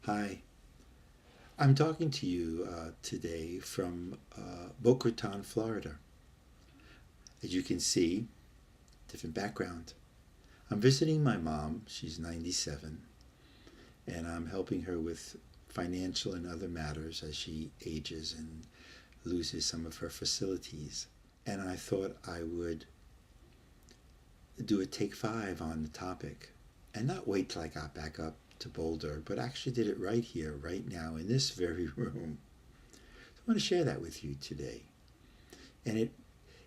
Hi, I'm talking to you today from Boca Raton, Florida. As you can see, different background. I'm visiting my mom. She's 97, and I'm helping her with financial and other matters as she ages and loses some of her facilities. And I thought I would do a take five on the topic and not wait till I got back up to Boulder, but actually did it right here, right now, in this very room. So I want to share that with you today. And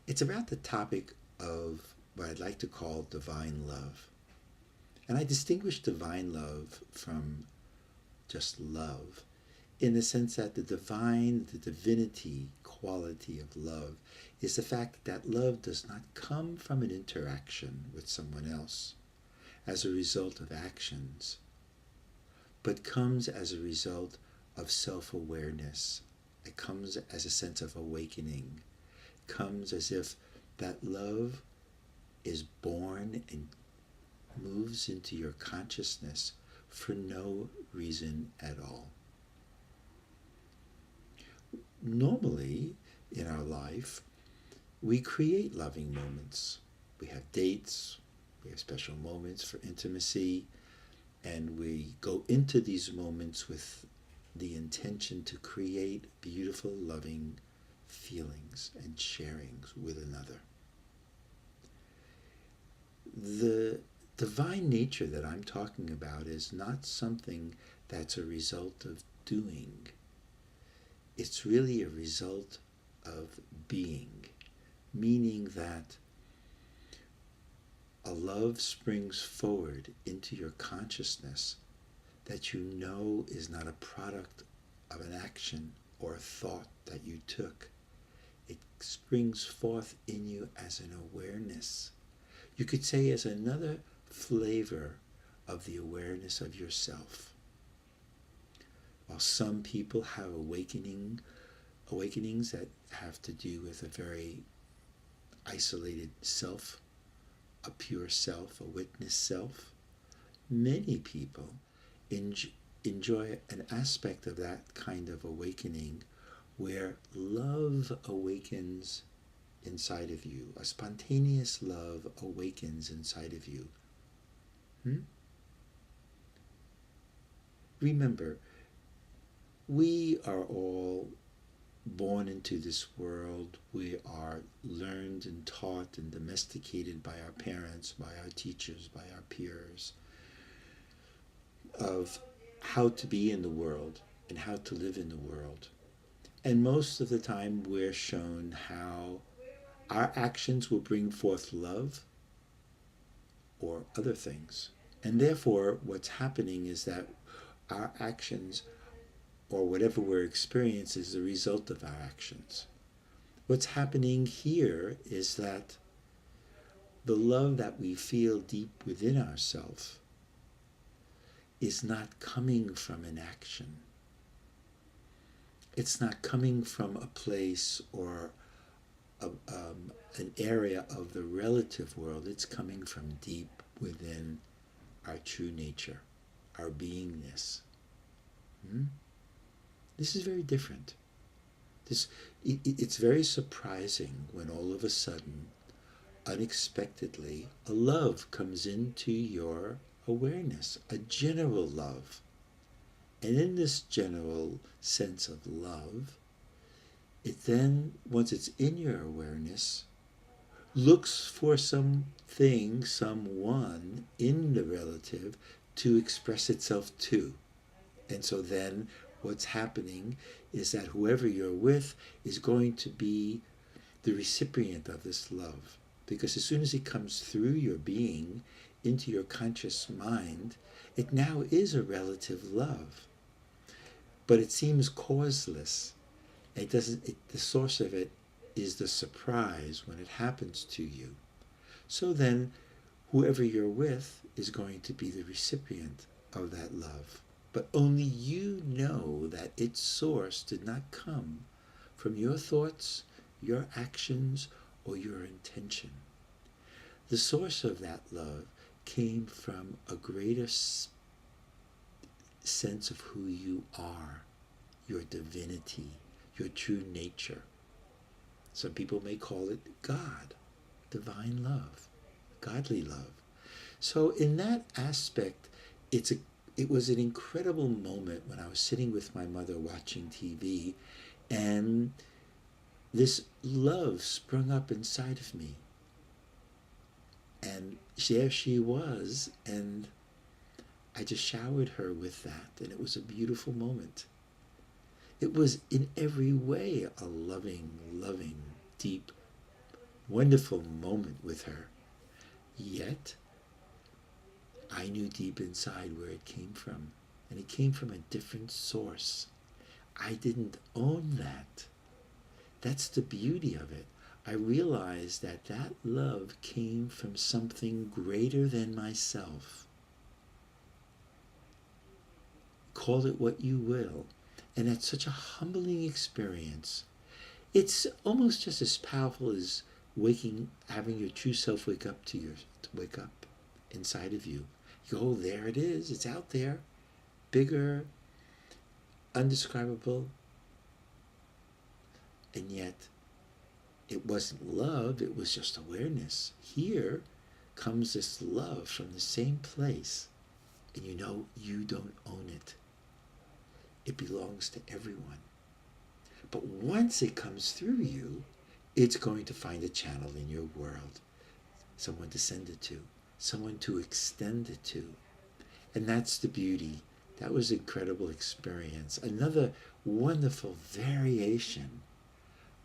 it's about the topic of what I'd like to call divine love. And I distinguish divine love from just love in the sense that the divine, the divinity quality of love is the fact that love does not come from an interaction with someone else as a result of actions, but comes as a result of self awareness. It comes as a sense of awakening, comes as if that love is born and moves into your consciousness for no reason at all. Normally, in our life, we create loving moments. We have dates, we have special moments for intimacy, and we go into these moments with the intention to create beautiful, loving feelings and sharings with another. The divine nature that I'm talking about is not something that's a result of doing. It's really a result of being, meaning that a love springs forward into your consciousness that you know is not a product of an action or a thought that you took. It springs forth in you as an awareness. You could say as another flavor of the awareness of yourself. While some people have awakenings that have to do with a very isolated self, a pure self, a witness self, many people enjoy an aspect of that kind of awakening where love awakens inside of you. A spontaneous love awakens inside of you. Hmm? Remember, we are all born into this world. We are learned and taught and domesticated by our parents, by our teachers, by our peers, of how to be in the world and how to live in the world. And most of the time, we're shown how our actions will bring forth love or other things. And therefore, what's happening is that our actions or whatever we're experiencing is the result of our actions. What's happening here is that the love that we feel deep within ourselves is not coming from an action. It's not coming from a place or an area of the relative world. It's coming from deep within our true nature, our beingness. Hmm? This is very different. It's very surprising when all of a sudden, unexpectedly, a love comes into your awareness, a general love. And in this general sense of love, it then, once it's in your awareness, looks for something, someone in the relative to express itself to. And so then what's happening is that whoever you're with is going to be the recipient of this love. Because as soon as it comes through your being into your conscious mind, it now is a relative love. But it seems causeless. The source of it is the surprise when it happens to you. So then, whoever you're with is going to be the recipient of that love. But only you know that its source did not come from your thoughts, your actions, or your intention. The source of that love came from a greater sense of who you are, your divinity, your true nature. Some people may call it God, divine love, godly love. So in that aspect, it was an incredible moment when I was sitting with my mother watching TV, and this love sprung up inside of me. And there she was, and I just showered her with that, and it was a beautiful moment. It was in every way a loving, loving, deep, wonderful moment with her. Yet, I knew deep inside where it came from, and it came from a different source. I didn't own that. That's the beauty of it. I realized that that love came from something greater than myself. Call it what you will. And that's such a humbling experience. It's almost just as powerful as having your true self wake up inside of you. You go, oh, there it is. It's out there. Bigger, undescribable. And yet, it wasn't love. It was just awareness. Here comes this love from the same place. And you know you don't own it. It belongs to everyone. But once it comes through you, it's going to find a channel in your world. Someone to send it to. Someone to extend it to. And that's the beauty. That was an incredible experience. Another wonderful variation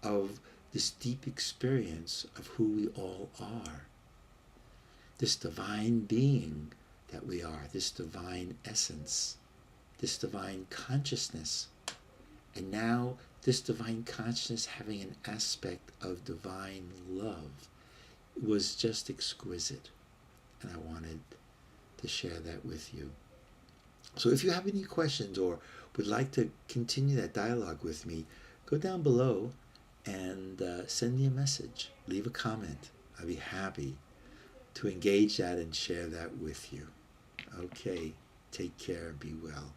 of this deep experience of who we all are. This divine being that we are. This divine essence. This divine consciousness. And now this divine consciousness having an aspect of divine love was just exquisite. And I wanted to share that with you. So if you have any questions or would like to continue that dialogue with me, go down below and send me a message. Leave a comment. I'll be happy to engage that and share that with you. Okay, take care, be well.